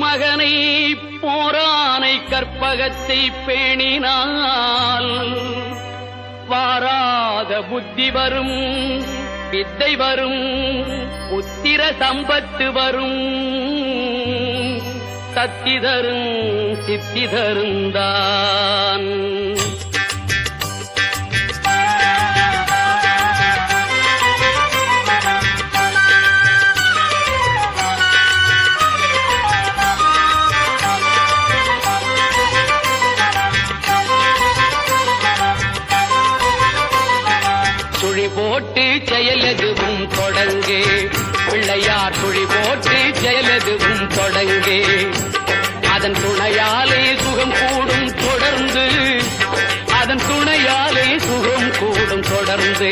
மகனை போரானை கற்பகத்தை பேணினால் வாராத புத்தி வரும், வித்தை வரும், புத்திர சம்பத்து வரும், சத்தி தரும் சித்தி தருந்தான். சுழி போட்டு செயலதுவும் தொடங்கே, பிள்ளையார் சுழி போட்டு செயலதுவும் தொடங்கே, அதன் துணையாலே சுகம் கூடும் தொடர்ந்து, அதன் துணையாலே சுகம் கூடும் தொடர்ந்து,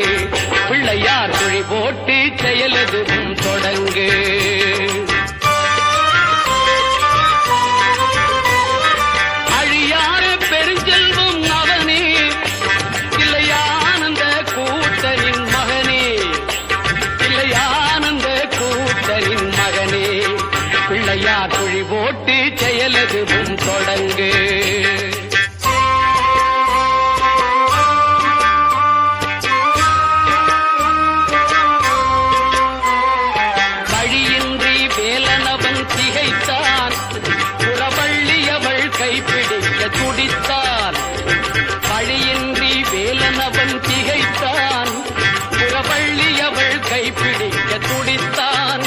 பிள்ளையார் சுழி போட்டு செயலதுவும் தொடங்கே. அழியார பெருஞ்செல்வம் அவனே, இல்லையானந்த கூட்டனின் மகனே, இல்லையானந்த கூட்டனின் மகனே, பிள்ளையார் சுழி போட்டு செயலதுவும் தொடங்கு. வழியின்றி வேலனவன் திகைத்தான், புறவள்ளியவள் கைப்பிடிக்க துடித்தான். வழியின்றி வேலனவன் திகைத்தான், புறவள்ளியவள் கைப்பிடிக்க துடித்தான்.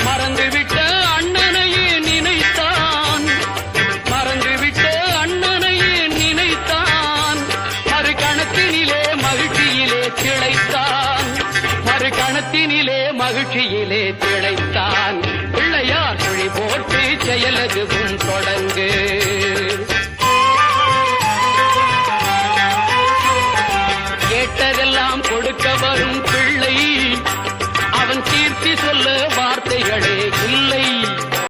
மறந்துவிட்ட அண்ணனையே நினைத்தான், மறந்துவிட்ட அண்ணனையே நினைத்தான். மறு கணத்தினிலே மகிழ்ச்சியிலே திளைத்தான், மறு கணத்தினிலே மகிழ்ச்சியிலே திளைத்தான். பிள்ளையார் சுழி போட்டு செயலதுவும் தொடங்கு. கேட்டதெல்லாம் கொடுக்க வரும் பிள்ளை